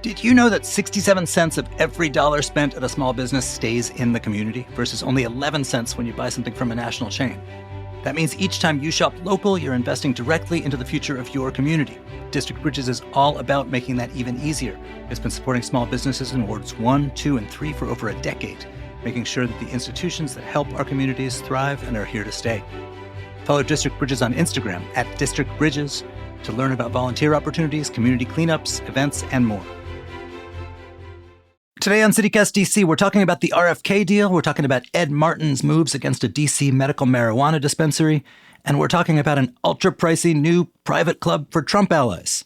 Did you know that 67 cents of every dollar spent at a small business stays in the community versus only 11 cents when you buy something from a national chain? That means each time you shop local, you're investing directly into the future of your community. District Bridges is all about making that even easier. It's been supporting small businesses in Wards 1, 2, and 3 for over a decade, making sure that the institutions that help our communities thrive and are here to stay. Follow District Bridges on Instagram at District Bridges to learn about volunteer opportunities, community cleanups, events, and more. Today on CityCast DC, we're talking about the RFK deal, we're talking about Ed Martin's moves against a DC medical marijuana dispensary, and we're talking about an ultra-pricey new private club for Trump allies.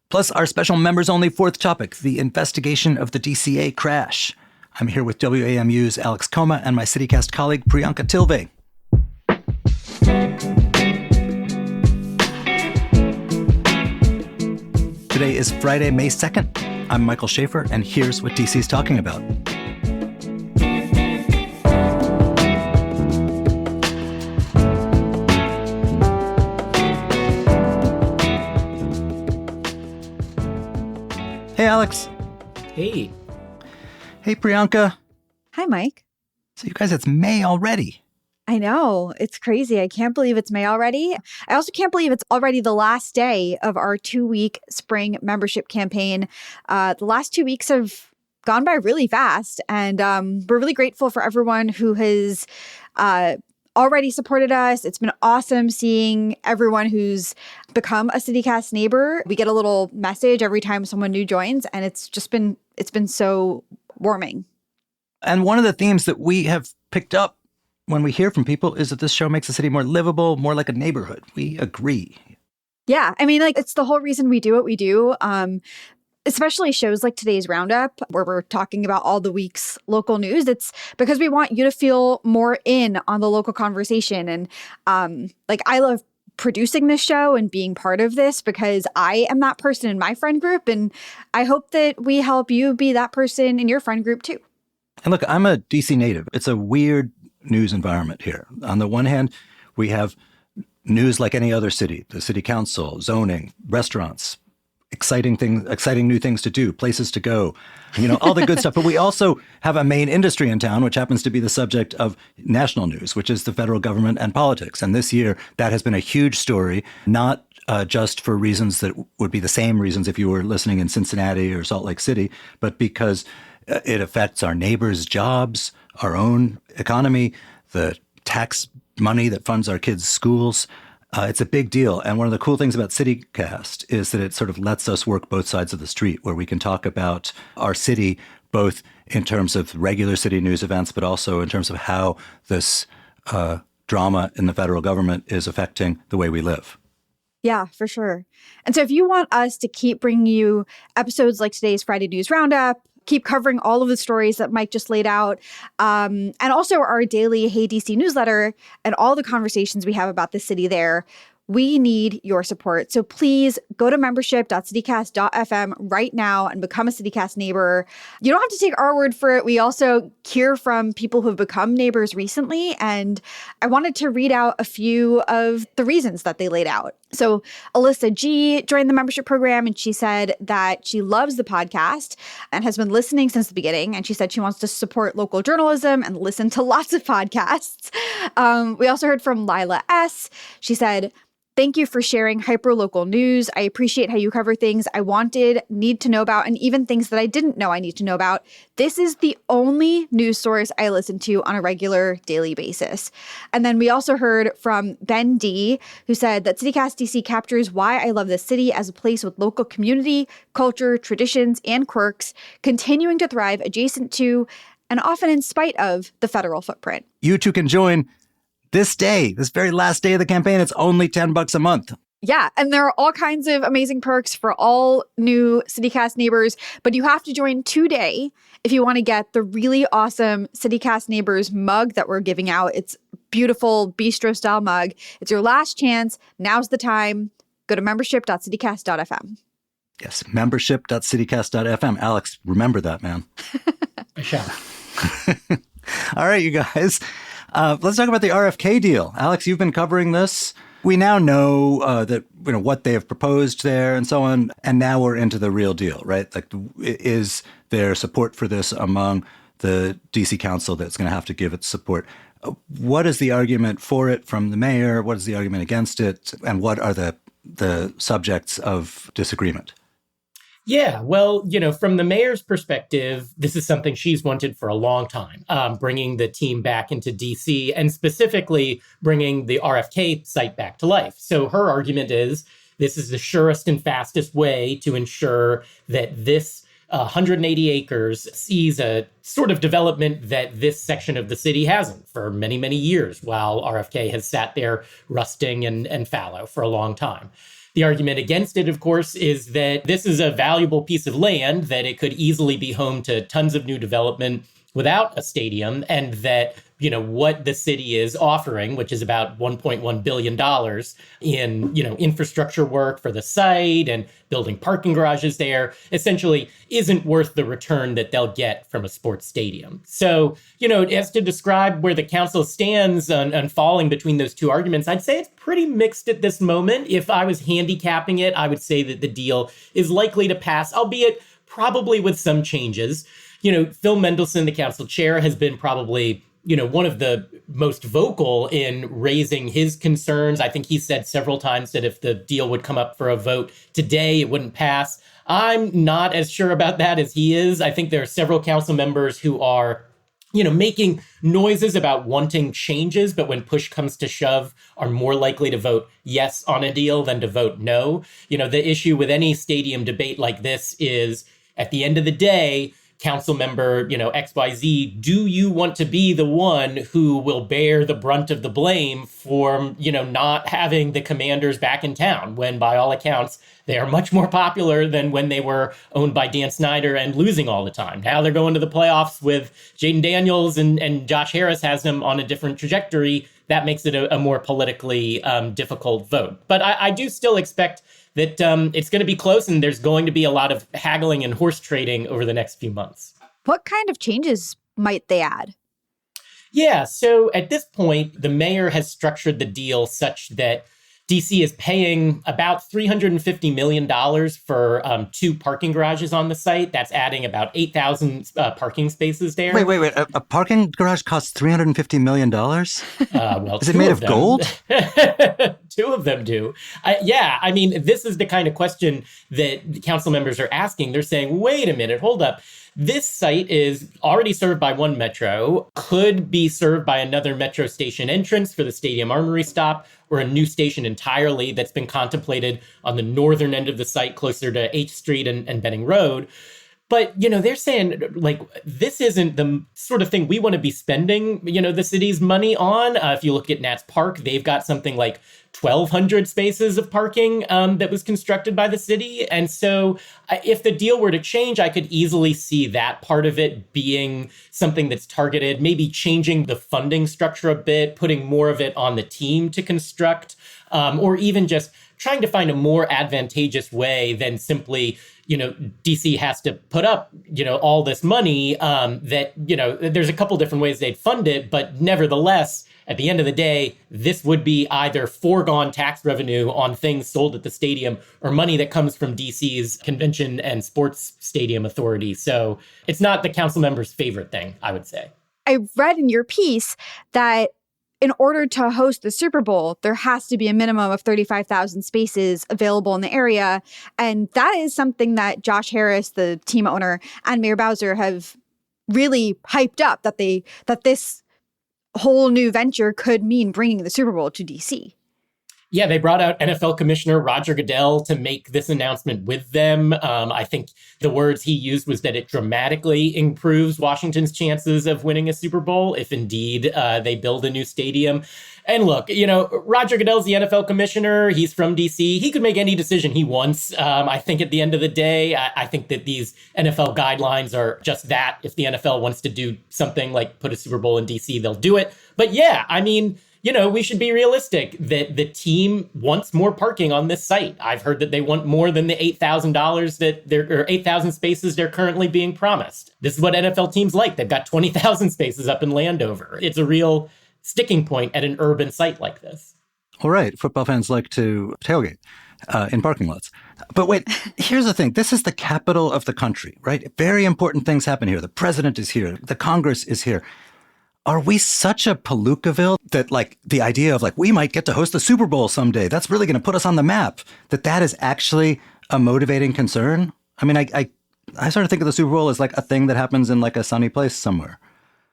Plus, our special members-only fourth topic, the investigation of the DCA crash. I'm here with WAMU's Alex Coma and my CityCast colleague, Priyanka Tilve. Today is Friday, May 2nd. I'm Michael Schaefer, and here's what DC's talking about. Hey, Alex. Hey. Hey, Priyanka. Hi, Mike. So you guys, it's May already. I know. It's crazy. I can't believe it's May already. I also can't believe it's already the last day of our 2-week spring membership campaign. The last 2 weeks have gone by really fast, and we're really grateful for everyone who has already supported us. It's been awesome seeing everyone who's become a CityCast neighbor. We get a little message every time someone new joins, and it's been so warming. And one of the themes that we have picked up when we hear from people is that this show makes the city more livable, more like a neighborhood. We agree. Yeah. I mean, it's the whole reason we do what we do. Especially shows like today's Roundup, where we're talking about all the week's local news. It's because we want you to feel more in on the local conversation. And I love producing this show and being part of this because I am that person in my friend group. And I hope that we help you be that person in your friend group too. And look, I'm a DC native. It's a weird news environment here. On the one hand, we have news like any other city, the city council, zoning, restaurants, exciting new things to do, places to go, all the good stuff. But we also have a main industry in town, which happens to be the subject of national news, which is the federal government and politics. And this year, that has been a huge story, not just for reasons that would be the same reasons if you were listening in Cincinnati or Salt Lake City, but because it affects our neighbors' jobs, our own economy, the tax money that funds our kids' schools. It's a big deal. And one of the cool things about CityCast is that it sort of lets us work both sides of the street, where we can talk about our city, both in terms of regular city news events, but also in terms of how this drama in the federal government is affecting the way we live. Yeah, for sure. And so if you want us to keep bringing you episodes like today's Friday News Roundup, keep covering all of the stories that Mike just laid out, and also our daily Hey DC newsletter and all the conversations we have about the city there, we need your support. So please go to membership.citycast.fm right now and become a CityCast neighbor. You don't have to take our word for it. We also hear from people who have become neighbors recently, and I wanted to read out a few of the reasons that they laid out. So Alyssa G joined the membership program, and she said that she loves the podcast and has been listening since the beginning. And she said she wants to support local journalism and listen to lots of podcasts. We also heard from Lila S. She said, "Thank you for sharing hyper-local news. I appreciate how you cover things I need to know about, and even things that I didn't know I need to know about. This is the only news source I listen to on a regular daily basis." And then we also heard from Ben D, who said that CityCast DC captures why I love this city as a place with local community, culture, traditions, and quirks, continuing to thrive adjacent to and often in spite of the federal footprint. You too can join this very last day of the campaign. It's only $10 a month. Yeah, and there are all kinds of amazing perks for all new CityCast neighbors, but you have to join today if you want to get the really awesome CityCast neighbors mug that we're giving out. It's beautiful bistro-style mug. It's your last chance. Now's the time. Go to membership.citycast.fm. Yes, membership.citycast.fm. Alex, remember that, man. I shall. All right, you guys. Let's talk about the RFK deal. Alex, you've been covering this We now know that what they have proposed there and so on, and now we're into the real deal, right? Like, is there support for this among the DC Council that's going to have to give its support? What is the argument for it from the mayor? What is the argument against it? And what are the subjects of disagreement? Yeah, well, from the mayor's perspective, this is something she's wanted for a long time, bringing the team back into DC and specifically bringing the RFK site back to life. So her argument is this is the surest and fastest way to ensure that this 180 acres sees a sort of development that this section of the city hasn't for many, many years, while RFK has sat there rusting and fallow for a long time. The argument against it, of course, is that this is a valuable piece of land, that it could easily be home to tons of new development without a stadium, and that, what the city is offering, which is about $1.1 billion in, infrastructure work for the site and building parking garages there, essentially isn't worth the return that they'll get from a sports stadium. So, as to describe where the council stands on falling between those two arguments, I'd say it's pretty mixed at this moment. If I was handicapping it, I would say that the deal is likely to pass, albeit probably with some changes. Phil Mendelson, the council chair, has been probably one of the most vocal in raising his concerns. I think he said several times that if the deal would come up for a vote today, it wouldn't pass. I'm not as sure about that as he is. I think there are several council members who are, making noises about wanting changes, but when push comes to shove, are more likely to vote yes on a deal than to vote no. The issue with any stadium debate like this is, at the end of the day, council member, XYZ, do you want to be the one who will bear the brunt of the blame for, not having the Commanders back in town, when by all accounts, they are much more popular than when they were owned by Dan Snyder and losing all the time. Now they're going to the playoffs with Jaden Daniels, and Josh Harris has them on a different trajectory. That makes it a more politically difficult vote. But I do still expect that it's going to be close, and there's going to be a lot of haggling and horse trading over the next few months. What kind of changes might they add? Yeah, so at this point, the mayor has structured the deal such that DC is paying about $350 million for 2 parking garages on the site. That's adding about 8,000 parking spaces there. Wait. A parking garage costs $350 million? Well, is it made of gold? 2 of them do. I mean, this is the kind of question that the council members are asking. They're saying, wait a minute, hold up. This site is already served by one metro, could be served by another metro station entrance for the Stadium Armory stop, or a new station entirely that's been contemplated on the northern end of the site, closer to H Street and Benning Road. But, they're saying, this isn't the sort of thing we want to be spending, the city's money on. If you look at Nats Park, they've got something like 1,200 spaces of parking that was constructed by the city. And so if the deal were to change, I could easily see that part of it being something that's targeted, maybe changing the funding structure a bit, putting more of it on the team to construct, or even just trying to find a more advantageous way than simply, DC has to put up, all this money that, there's a couple different ways they'd fund it. But nevertheless, at the end of the day, this would be either foregone tax revenue on things sold at the stadium or money that comes from DC's convention and sports stadium authority. So it's not the council member's favorite thing, I would say. I read in your piece that in order to host the Super Bowl, there has to be a minimum of 35,000 spaces available in the area. And that is something that Josh Harris, the team owner, and Mayor Bowser have really hyped up, that this whole new venture could mean bringing the Super Bowl to DC. Yeah, they brought out NFL Commissioner Roger Goodell to make this announcement with them. I think the words he used was that it dramatically improves Washington's chances of winning a Super Bowl if indeed they build a new stadium. And look, Roger Goodell's the NFL commissioner. He's from DC. He could make any decision he wants. I think at the end of the day, I think that these NFL guidelines are just that. If the NFL wants to do something like put a Super Bowl in DC, they'll do it. But yeah, I mean, we should be realistic that the team wants more parking on this site. I've heard that they want more than the $8,000 or 8,000 spaces they're currently being promised. This is what NFL teams like. They've got 20,000 spaces up in Landover. It's a real sticking point at an urban site like this. All right, football fans like to tailgate in parking lots. But wait, here's the thing. This is the capital of the country, right? Very important things happen here. The president is here. The Congress is here. Are we such a Palookaville that like the idea of like we might get to host the Super Bowl someday, that's really going to put us on the map, that is actually a motivating concern? I mean, I sort of think of the Super Bowl as like a thing that happens in like a sunny place somewhere.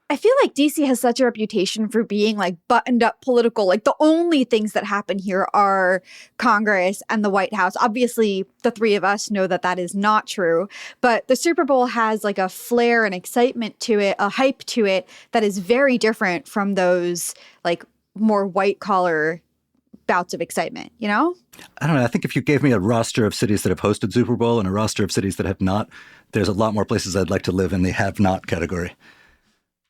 I feel like DC has such a reputation for being like buttoned up political. Like the only things that happen here are Congress and the White House. Obviously, the three of us know that that is not true. But the Super Bowl has like a flair and excitement to it, a hype to it that is very different from those like more white collar bouts of excitement, you know? I don't know. I think if you gave me a roster of cities that have hosted Super Bowl and a roster of cities that have not, there's a lot more places I'd like to live in the have not category.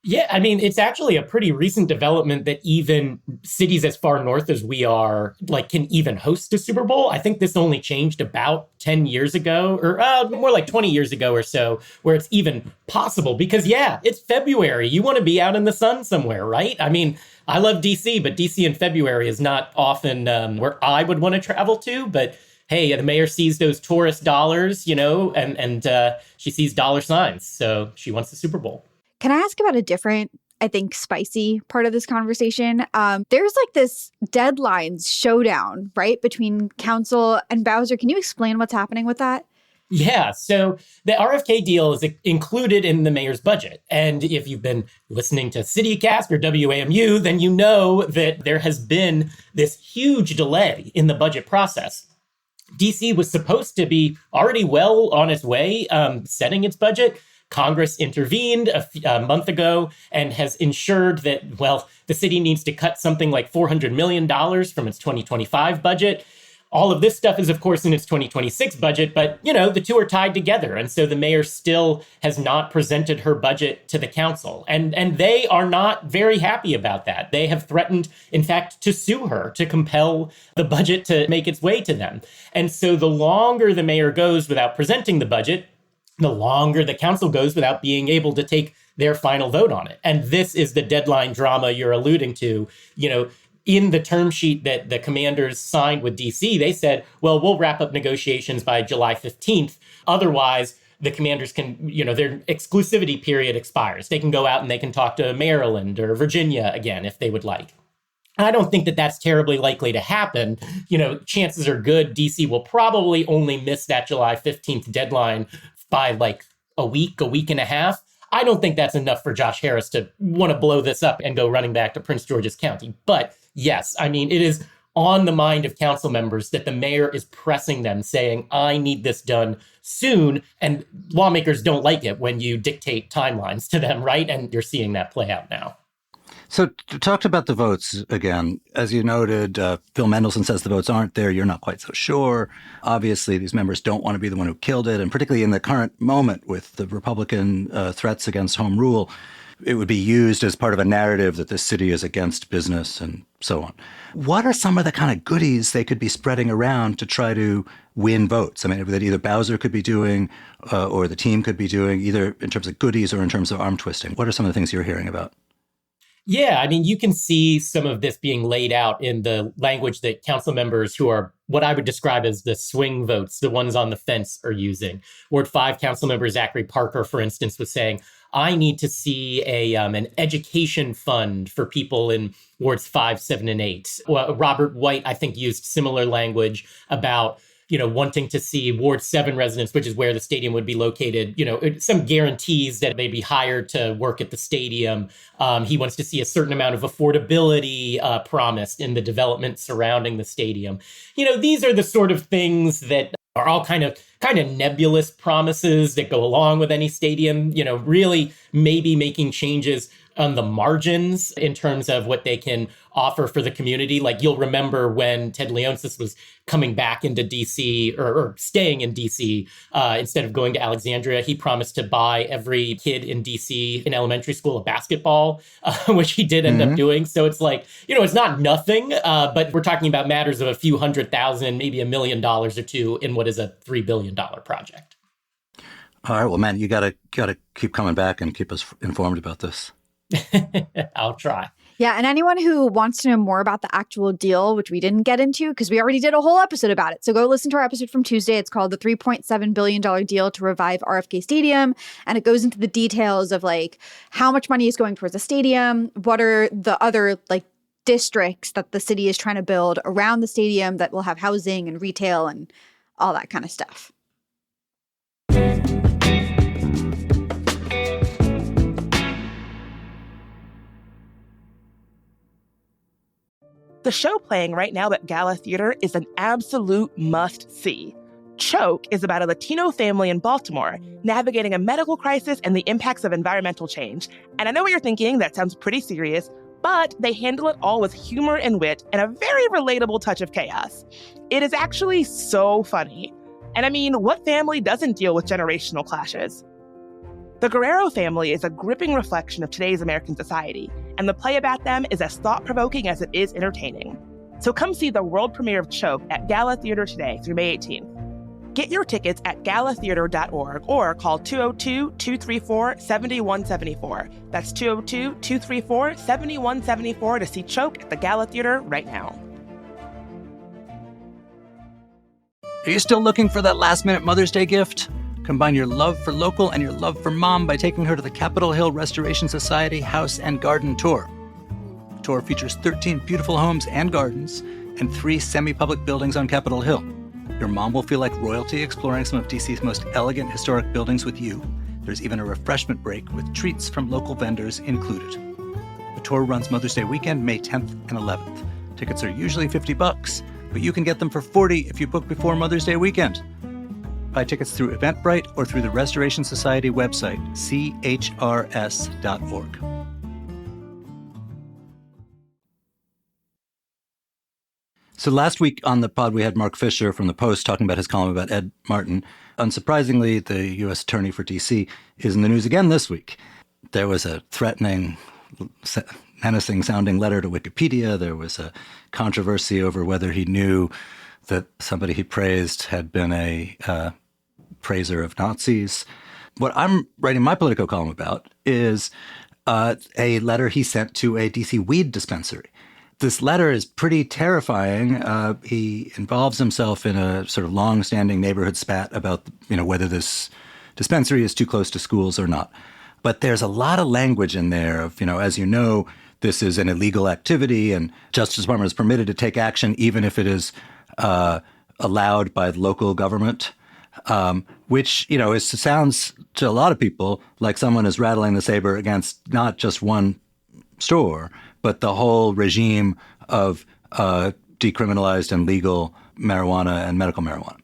Yeah, I mean, it's actually a pretty recent development that even cities as far north as we are, like, can even host a Super Bowl. I think this only changed about 10 years ago, or more like 20 years ago or so, where it's even possible. Because, yeah, it's February. You want to be out in the sun somewhere, right? I mean, I love DC, but DC in February is not often where I would want to travel to. But hey, the mayor sees those tourist dollars, you know, and she sees dollar signs. So she wants the Super Bowl. Can I ask about a different, I think, spicy part of this conversation? There's like this deadlines showdown, right, between council and Bowser. Can you explain what's happening with that? Yeah, so the RFK deal is included in the mayor's budget. And if you've been listening to CityCast or WAMU, then you know that there has been this huge delay in the budget process. DC was supposed to be already well on its way setting its budget. Congress intervened a month ago and has ensured that, well, the city needs to cut something like $400 million from its 2025 budget. All of this stuff is, of course, in its 2026 budget, but, you know, the two are tied together. And so the mayor still has not presented her budget to the council. And they are not very happy about that. They have threatened, in fact, to sue her, to compel the budget to make its way to them. And so the longer the mayor goes without presenting the budget, the longer the council goes without being able to take their final vote on it. And this is the deadline drama you're alluding to. You know, in the term sheet that the commanders signed with DC, they said, well, we'll wrap up negotiations by July 15th. Otherwise, the commanders can, you know, their exclusivity period expires. They can go out and they can talk to Maryland or Virginia again if they would like. I don't think that that's terribly likely to happen. You know, chances are good DC will probably only miss that July 15th deadline by like a week and a half. I don't think that's enough for Josh Harris to want to blow this up and go running back to Prince George's County. But yes, I mean, it is on the mind of council members that the mayor is pressing them, saying, I need this done soon. And lawmakers don't like it when you dictate timelines to them, right? And you're seeing that play out now. So talk about the votes again. As you noted, Phil Mendelson says the votes aren't there. You're not quite so sure. Obviously, these members don't want to be the one who killed it. And particularly in the current moment with the Republican threats against home rule, it would be used as part of a narrative that this city is against business and so on. What are some of the kind of goodies they could be spreading around to try to win votes? I mean, that either Bowser could be doing or the team could be doing, either in terms of goodies or in terms of arm twisting. What are some of the things you're hearing about? Yeah, I mean, you can see some of this being laid out in the language that council members who are what I would describe as the swing votes, the ones on the fence, are using. Ward 5 council member Zachary Parker, for instance, was saying, I need to see an education fund for people in wards 5, 7, and 8. Well, Robert White, I think, used similar language about, you know, wanting to see Ward 7 residents, which is where the stadium would be located, you know, some guarantees that they'd be hired to work at the stadium. He wants to see a certain amount of affordability promised in the development surrounding the stadium. You know, these are the sort of things that are all kind of nebulous promises that go along with any stadium, you know, really maybe making changes on the margins in terms of what they can offer for the community. Like you'll remember when Ted Leonsis was coming back into DC or staying in DC instead of going to Alexandria, he promised to buy every kid in DC in elementary school a basketball, which he did end up doing. So it's like, you know, it's not nothing, but we're talking about matters of a few $100,000, maybe $1 million or two in what is a $3 billion project. All right. Well, man, you gotta keep coming back and keep us informed about this. I'll try. Yeah, and anyone who wants to know more about the actual deal, which we didn't get into because we already did a whole episode about it. So go listen to our episode from Tuesday. It's called the $3.7 billion deal to revive RFK Stadium. And it goes into the details of like how much money is going towards the stadium, what are the other like districts that the city is trying to build around the stadium that will have housing and retail and all that kind of stuff. The show playing right now at Gala Theater is an absolute must-see. Choke is about a Latino family in Baltimore navigating a medical crisis and the impacts of environmental change. And I know what you're thinking, that sounds pretty serious, but they handle it all with humor and wit and a very relatable touch of chaos. It is actually so funny. And I mean, what family doesn't deal with generational clashes? The Guerrero family is a gripping reflection of today's American society, and the play about them is as thought-provoking as it is entertaining. So come see the world premiere of Choke at Gala Theater today through May 18th. Get your tickets at galatheater.org or call 202-234-7174. That's 202-234-7174 to see Choke at the Gala Theater right now. Are you still looking for that last-minute Mother's Day gift? Combine your love for local and your love for mom by taking her to the Capitol Hill Restoration Society House and Garden Tour. The tour features 13 beautiful homes and gardens and 3 semi-public buildings on Capitol Hill. Your mom will feel like royalty exploring some of DC's most elegant historic buildings with you. There's even a refreshment break with treats from local vendors included. The tour runs Mother's Day weekend, May 10th and 11th. Tickets are usually $50, but you can get them for $40 if you book before Mother's Day weekend. Buy tickets through Eventbrite or through the Restoration Society website, chrs.org. So last week on the pod, we had Mark Fisher from The Post talking about his column about Ed Martin. Unsurprisingly, the U.S. Attorney for D.C. is in the news again this week. There was a threatening, menacing-sounding letter to Wikipedia. There was a controversy over whether he knew that somebody he praised had been a praiser of Nazis. What I'm writing my Politico column about is a letter he sent to a DC weed dispensary. This letter is pretty terrifying. He involves himself in a sort of long-standing neighborhood spat about, whether this dispensary is too close to schools or not. But there's a lot of language in there of, as you know, this is an illegal activity and Justice Department is permitted to take action even if it is allowed by the local government, which, sounds to a lot of people like someone is rattling the saber against not just one store, but the whole regime of decriminalized and legal marijuana and medical marijuana.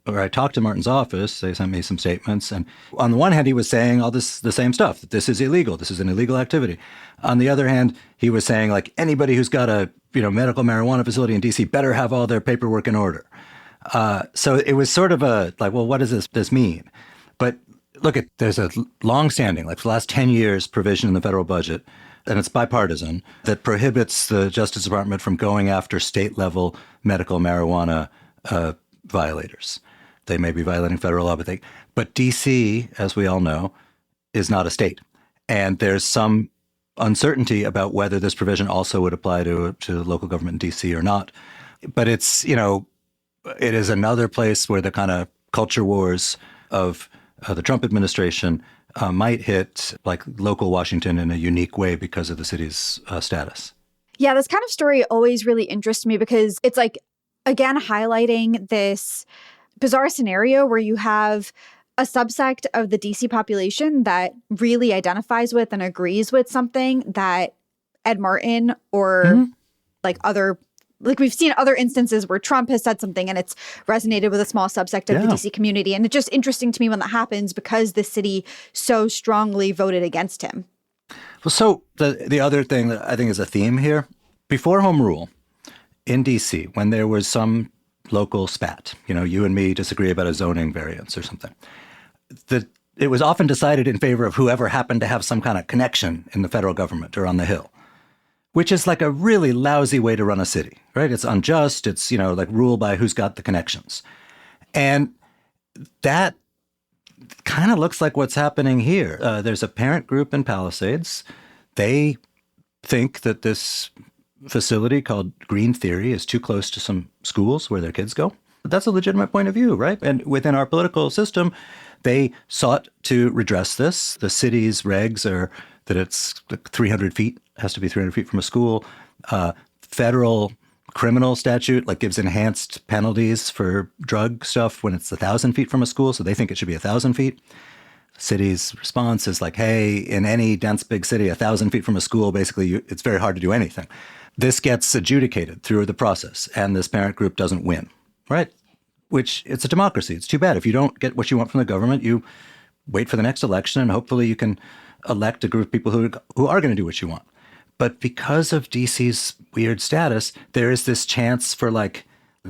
Where I talked to Martin's office, they sent me some statements, and on the one hand, he was saying all the same stuff, that this is illegal, this is an illegal activity. On the other hand, he was saying, like, anybody who's got a medical marijuana facility in D.C. better have all their paperwork in order. So it was sort of well, what does this mean? But look, there's a long-standing, for the last 10 years, provision in the federal budget, and it's bipartisan, that prohibits the Justice Department from going after state-level medical marijuana violators. They may be violating federal law, but D.C., as we all know, is not a state. And there's some uncertainty about whether this provision also would apply to local government in D.C. or not. But it's, it is another place where the kind of culture wars of the Trump administration might hit local Washington in a unique way because of the city's status. Yeah, this kind of story always really interests me because it's again, highlighting this bizarre scenario where you have a subsect of the DC population that really identifies with and agrees with something that Ed Martin or we've seen other instances where Trump has said something and it's resonated with a small subsect of the DC community. And it's just interesting to me when that happens because the city so strongly voted against him. Well, so the other thing that I think is a theme here, before home rule in D.C., when there was some local spat, you and me disagree about a zoning variance or something, it was often decided in favor of whoever happened to have some kind of connection in the federal government or on the Hill, which is a really lousy way to run a city, right? It's unjust. It's, rule by who's got the connections. And that kind of looks like what's happening here. There's a parent group in Palisades. They think that this facility called Green Theory is too close to some schools where their kids go. That's a legitimate point of view, right? And within our political system, they sought to redress this. The city's regs are that it's 300 feet, has to be 300 feet from a school. Federal criminal statute gives enhanced penalties for drug stuff when it's 1,000 feet from a school, so they think it should be 1,000 feet. City's response is hey, in any dense big city, 1,000 feet from a school, basically, it's very hard to do anything. This gets adjudicated through the process, and this parent group doesn't win, right? Which, it's a democracy. It's too bad. If you don't get what you want from the government, you wait for the next election, and hopefully you can elect a group of people who are going to do what you want. But because of DC's weird status, there is this chance for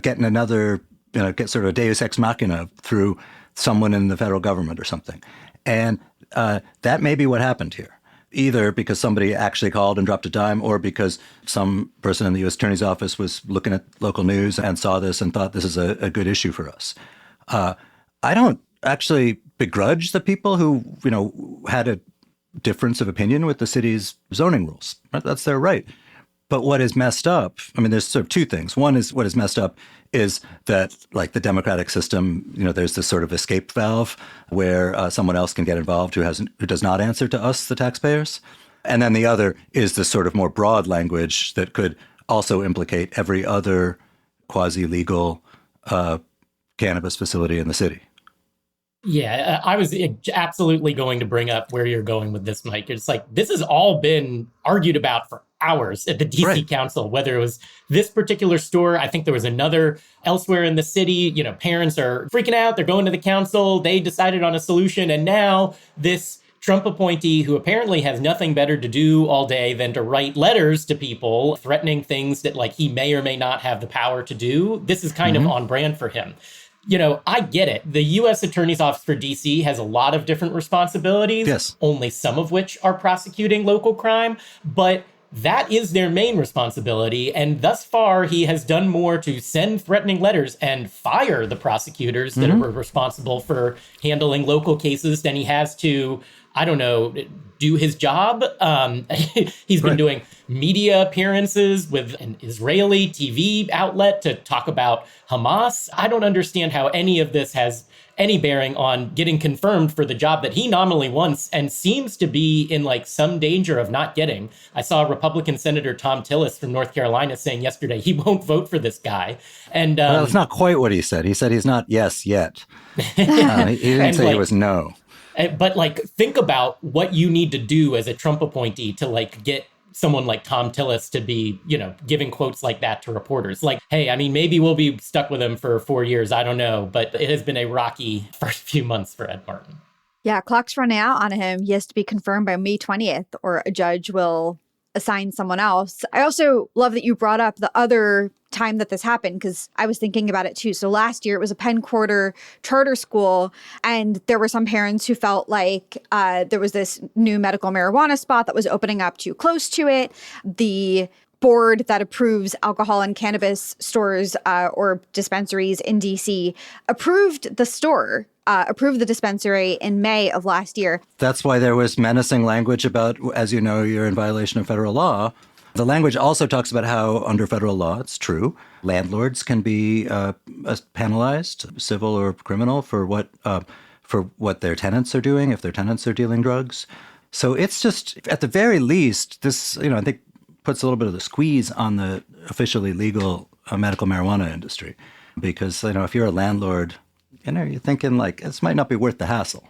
getting another, get sort of a deus ex machina through someone in the federal government or something. And that may be what happened here, either because somebody actually called and dropped a dime, or because some person in the U.S. Attorney's Office was looking at local news and saw this and thought this is a good issue for us. I don't actually begrudge the people who, had a difference of opinion with the city's zoning rules. Right? That's their right. But what is messed up, there's sort of two things. One is what is messed up is that, the democratic system, there's this sort of escape valve where someone else can get involved who does not answer to us, the taxpayers. And then the other is this sort of more broad language that could also implicate every other quasi-legal cannabis facility in the city. Yeah, I was absolutely going to bring up where you're going with this, Mike. It's this has all been argued about for hours at the DC Right. Council, whether it was this particular store. I think there was another elsewhere in the city. Parents are freaking out. They're going to the council. They decided on a solution. And now this Trump appointee, who apparently has nothing better to do all day than to write letters to people threatening things that he may or may not have the power to do. This is kind of on brand for him. I get it. The U.S. Attorney's Office for D.C. has a lot of different responsibilities, Yes. only some of which are prosecuting local crime, but that is their main responsibility. And thus far, he has done more to send threatening letters and fire the prosecutors that are responsible for handling local cases than he has to, do his job. He's been doing media appearances with an Israeli TV outlet to talk about Hamas. I don't understand how any of this has any bearing on getting confirmed for the job that he nominally wants and seems to be in some danger of not getting. I saw Republican Senator Tom Tillis from North Carolina saying yesterday he won't vote for this guy. And Well, that's not quite what he said. He said he's not yes yet. He didn't say it was no. But think about what you need to do as a Trump appointee to get someone like Tom Tillis to be, giving quotes like that to reporters. Hey, maybe we'll be stuck with him for 4 years. I don't know. But it has been a rocky first few months for Ed Martin. Yeah, clock's running out on him. He has to be confirmed by May 20th, or a judge will assign someone else. I also love that you brought up the other time that this happened, because I was thinking about it too. So last year it was a Penn Quarter charter school, and there were some parents who felt there was this new medical marijuana spot that was opening up too close to it. The board that approves alcohol and cannabis stores or dispensaries in DC approved the store, approved the dispensary in May of last year. That's why there was menacing language about, as you know, you're in violation of federal law. The language also talks about how under federal law, it's true, landlords can be penalized, civil or criminal, for what their tenants are doing, if their tenants are dealing drugs. So it's just, at the very least, this, I think puts a little bit of the squeeze on the officially legal medical marijuana industry. Because, if you're a landlord, you're thinking this might not be worth the hassle.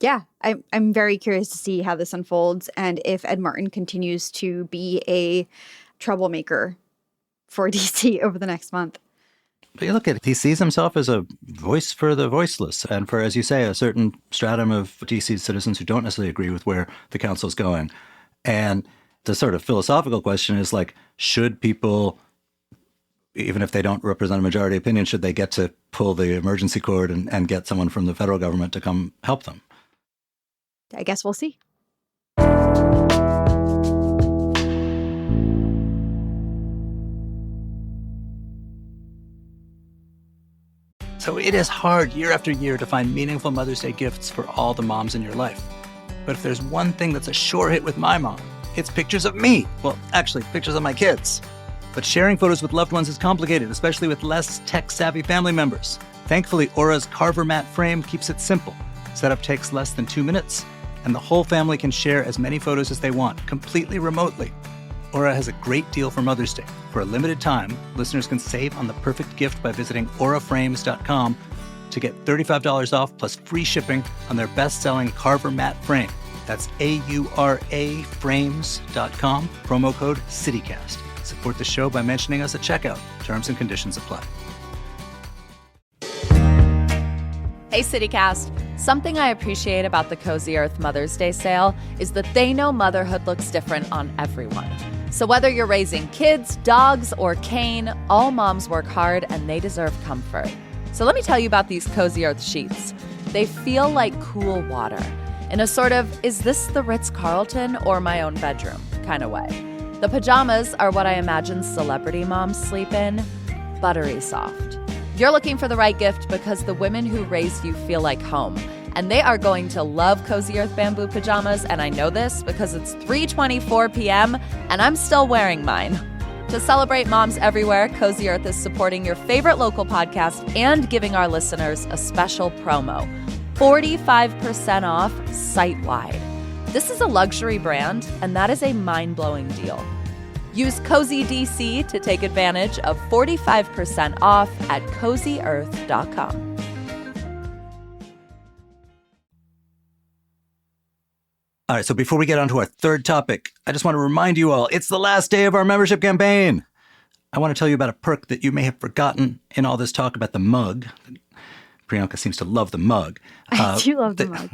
Yeah, I'm very curious to see how this unfolds and if Ed Martin continues to be a troublemaker for DC over the next month. But you look at it, he sees himself as a voice for the voiceless and for, as you say, a certain stratum of DC citizens who don't necessarily agree with where the council's going. And the sort of philosophical question is should people, even if they don't represent a majority opinion, should they get to pull the emergency cord and get someone from the federal government to come help them? I guess we'll see. So it is hard year after year to find meaningful Mother's Day gifts for all the moms in your life. But if there's one thing that's a sure hit with my mom, It's pictures of me. Well, actually, pictures of my kids. But sharing photos with loved ones is complicated, especially with less tech-savvy family members. Thankfully, Aura's Carver Mat frame keeps it simple. Setup takes less than 2 minutes, and the whole family can share as many photos as they want, completely remotely. Aura has a great deal for Mother's Day. For a limited time, listeners can save on the perfect gift by visiting auraframes.com to get $35 off plus free shipping on their best-selling Carver Mat frame. That's AURA frames.com, promo code CityCast. Support the show by mentioning us at checkout. Terms and conditions apply. Hey CityCast, something I appreciate about the Cozy Earth Mother's Day sale is that they know motherhood looks different on everyone. So whether you're raising kids, dogs, or cane, all moms work hard and they deserve comfort. So let me tell you about these Cozy Earth sheets. They feel like cool water, in a sort of, is this the Ritz-Carlton or my own bedroom kind of way. The pajamas are what I imagine celebrity moms sleep in, buttery soft. You're looking for the right gift because the women who raised you feel like home, and they are going to love Cozy Earth bamboo pajamas, and I know this because it's 3:24 p.m. and I'm still wearing mine. To celebrate moms everywhere, Cozy Earth is supporting your favorite local podcast and giving our listeners a special promo. 45% off site-wide. This is a luxury brand, and that is a mind-blowing deal. Use Cozy DC to take advantage of 45% off at CozyEarth.com. All right, so before we get on to our third topic, I just want to remind you all, it's the last day of our membership campaign. I want to tell you about a perk that you may have forgotten in all this talk about the mug. Priyanka seems to love the mug. I do love the mug.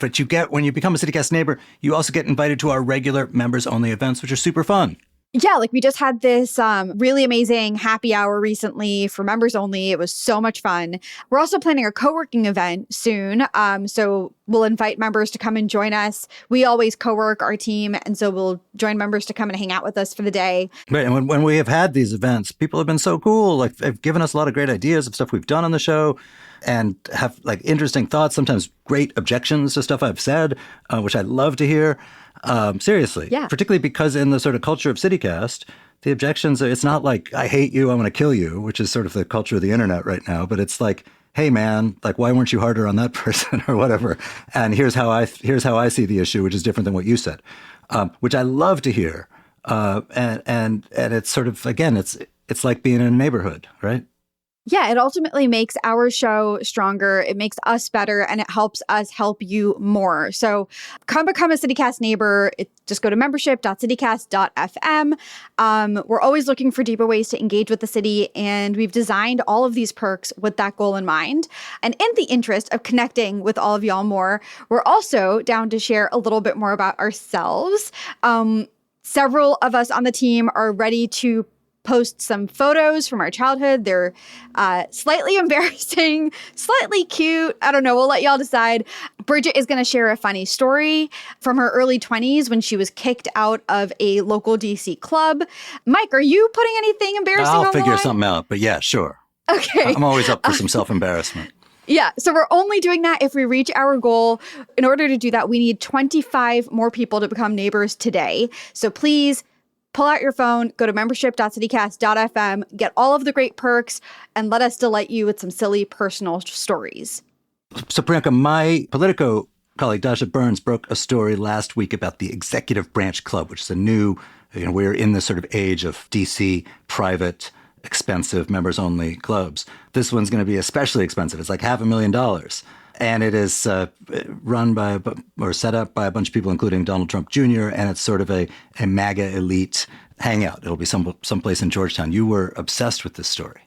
But you get, when you become a CityCast neighbor, you also get invited to our regular members-only events, which are super fun. Yeah, like we just had this really amazing happy hour recently for members only. It was so much fun. We're also planning a co-working event soon. So we'll invite members to come and join us. We always co-work our team. And so we'll join members to come and hang out with us for the day. Right. And when we have had these events, people have been so cool. Like they've given us a lot of great ideas of stuff we've done on the show and have like interesting thoughts, sometimes great objections to stuff I've said, which I love to hear. Seriously, yeah. Particularly because in the sort of culture of CityCast, the objections, it's not like, I hate you, I want to kill you, which is sort of the culture of the internet right now. But it's like, hey, man, like, why weren't you harder on that person or whatever? And here's how I see the issue, which is different than what you said, which I love to hear. And it's sort of, again, it's like being in a neighborhood, right? Yeah, it ultimately makes our show stronger. It makes us better, and it helps us help you more. So come become a CityCast neighbor. Just go to membership.citycast.fm. We're always looking for deeper ways to engage with the city, and we've designed all of these perks with that goal in mind. And in the interest of connecting with all of y'all more, we're also down to share a little bit more about ourselves. Several of us on the team are ready to post some photos from our childhood. They're slightly embarrassing, slightly cute. I don't know. We'll let y'all decide. Bridget is going to share a funny story from her early 20s when she was kicked out of a local DC club. Mike, are you putting anything embarrassing on the line? I'll figure something out, but yeah, sure. Okay. I'm always up for some self-embarrassment. Yeah, so we're only doing that if we reach our goal. In order to do that, we need 25 more people to become neighbors today. So please pull out your phone, go to membership.citycast.fm, get all of the great perks, and let us delight you with some silly personal stories. So Priyanka, my Politico colleague Dasha Burns broke a story last week about the Executive Branch Club, which is a new, we're in this sort of age of DC private, expensive, members-only clubs. This one's going to be especially expensive. It's like $500,000. And it is run by or set up by a bunch of people, including Donald Trump Jr., and it's sort of a MAGA elite hangout. It'll be someplace in Georgetown. You were obsessed with this story.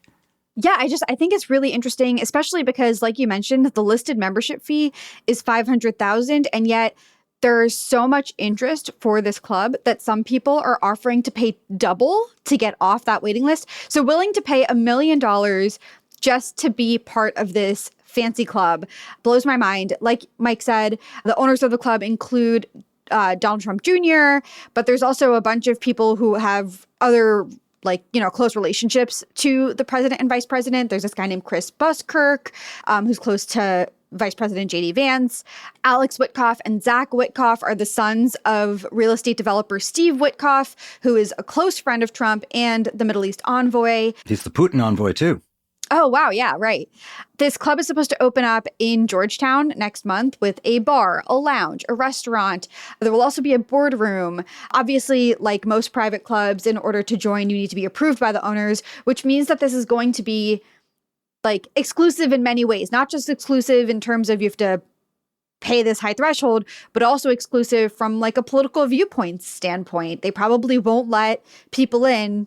Yeah, I think it's really interesting, especially because, like you mentioned, the listed membership fee is $500,000, and yet there's so much interest for this club that some people are offering to pay double to get off that waiting list. So willing to pay $1 million just to be part of this fancy club blows my mind. Like Mike said, the owners of the club include Donald Trump Jr., but there's also a bunch of people who have other close relationships to the president and vice president. There's this guy named Chris Buskirk, who's close to Vice President J.D. Vance. Alex Witkoff and Zach Witkoff are the sons of real estate developer Steve Witkoff, who is a close friend of Trump and the Middle East envoy. He's the Putin envoy, too. Oh, wow. Yeah, right. This club is supposed to open up in Georgetown next month with a bar, a lounge, a restaurant. There will also be a boardroom. Obviously, like most private clubs, in order to join, you need to be approved by the owners, which means that this is going to be like exclusive in many ways, not just exclusive in terms of you have to pay this high threshold, but also exclusive from like a political viewpoint standpoint. They probably won't let people in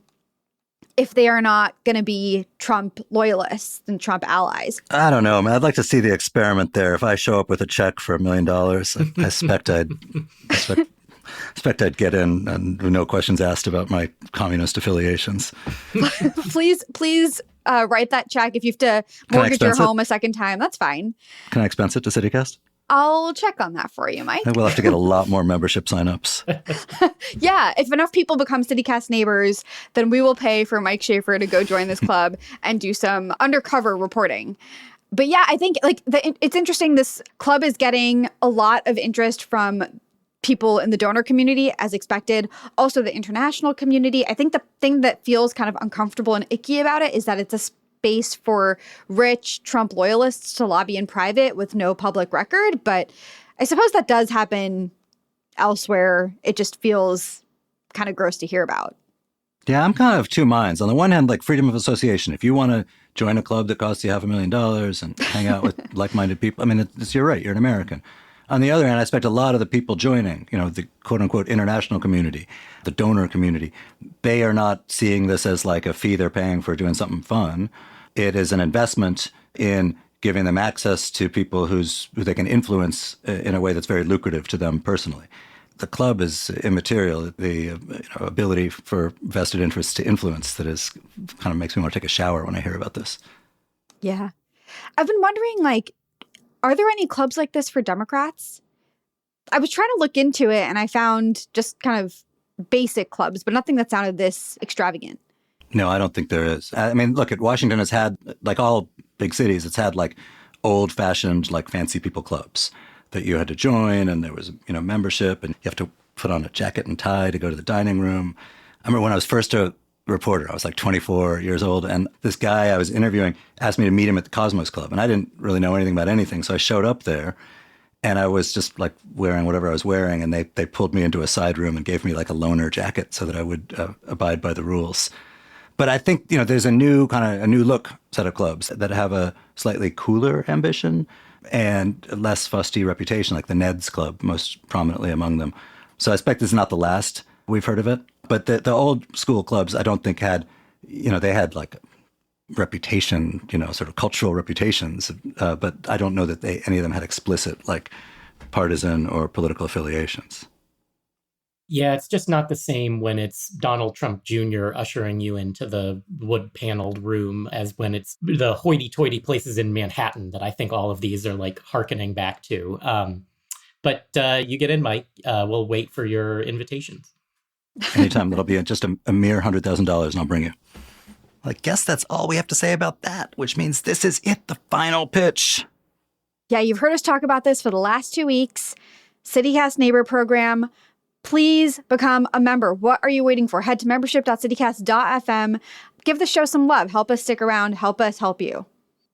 if they are not going to be Trump loyalists and Trump allies. I don't know, man. I'd like to see the experiment there. If I show up with a check for $1 million, I expect I'd get in and no questions asked about my communist affiliations. Please write that check. If you have to mortgage your home a second time, that's fine. Can I expense it to CityCast? I'll check on that for you, Mike. And we'll have to get a lot more membership signups. Yeah, if enough people become CityCast neighbors, then we will pay for Mike Schaefer to go join this club and do some undercover reporting. But yeah, I think it's interesting. This club is getting a lot of interest from people in the donor community, as expected. Also, the international community. I think the thing that feels kind of uncomfortable and icky about it is that it's a space for rich Trump loyalists to lobby in private with no public record. But I suppose that does happen elsewhere. It just feels kind of gross to hear about. Yeah, I'm kind of two minds. On the one hand, like freedom of association. If you want to join a club that costs you $500,000 and hang out with like-minded people, I mean, you're right. You're an American. On the other hand, I expect a lot of the people joining, the quote-unquote international community, the donor community, they are not seeing this as like a fee they're paying for doing something fun. It is an investment in giving them access to people who they can influence in a way that's very lucrative to them personally. The club is immaterial. The ability for vested interests to influence that is kind of makes me want to take a shower when I hear about this. Yeah. I've been wondering, are there any clubs like this for Democrats? I was trying to look into it and I found just kind of basic clubs, but nothing that sounded this extravagant. No, I don't think there is. I mean, look, Washington has had, like all big cities, it's had like old-fashioned, like fancy people clubs that you had to join, and there was, membership, and you have to put on a jacket and tie to go to the dining room. I remember when I was first a reporter, I was like 24 years old, and this guy I was interviewing asked me to meet him at the Cosmos Club, and I didn't really know anything about anything, so I showed up there, and I was just like wearing whatever I was wearing, and they pulled me into a side room and gave me like a loaner jacket so that I would abide by the rules. But I think, there's a new look set of clubs that have a slightly cooler ambition and a less fusty reputation, like the Neds Club, most prominently among them. So I expect this is not the last we've heard of it. But the old school clubs, I don't think had, they had like reputation, sort of cultural reputations. But I don't know that any of them had explicit like partisan or political affiliations. Yeah, it's just not the same when it's Donald Trump Jr. ushering you into the wood-paneled room as when it's the hoity-toity places in Manhattan that I think all of these are like hearkening back to. But you get in, Mike. We'll wait for your invitations. Anytime. That'll be just a mere $100,000 and I'll bring you. I guess that's all we have to say about that, which means this is it, the final pitch. Yeah, you've heard us talk about this for the last 2 weeks. CityCast Neighbor Program. Please become a member. What are you waiting for? Head to membership.citycast.fm. Give the show some love. Help us stick around. Help us help you.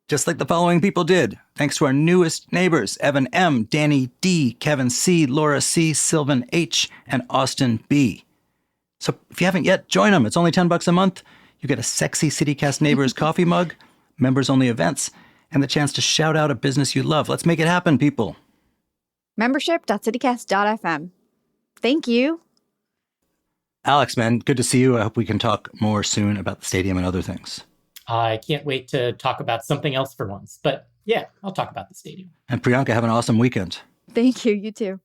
Just like the following people did. Thanks to our newest neighbors, Evan M., Danny D., Kevin C., Laura C., Sylvan H., and Austin B. So if you haven't yet, join them. It's only $10 a month. You get a sexy CityCast Neighbors coffee mug, members-only events, and the chance to shout out a business you love. Let's make it happen, people. Membership.citycast.fm. Thank you. Alex, man, good to see you. I hope we can talk more soon about the stadium and other things. I can't wait to talk about something else for once. But yeah, I'll talk about the stadium. And Priyanka, have an awesome weekend. Thank you. You too.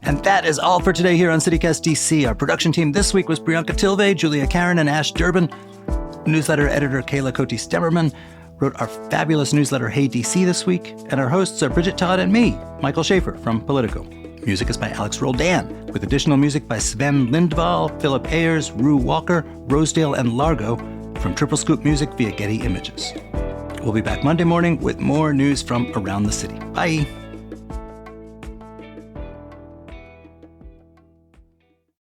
And that is all for today here on CityCast DC. Our production team this week was Priyanka Tilve, Julia Karen, and Ash Durbin. Newsletter editor Kayla Cote-Stemmerman wrote our fabulous newsletter, Hey DC, this week. And our hosts are Bridget Todd and me, Michael Schaefer from Politico. Music is by Alex Roldan, with additional music by Sven Lindvall, Philip Ayers, Rue Walker, Rosedale, and Largo. from Triple Scoop Music via Getty Images. We'll be back Monday morning with more news from around the city. Bye.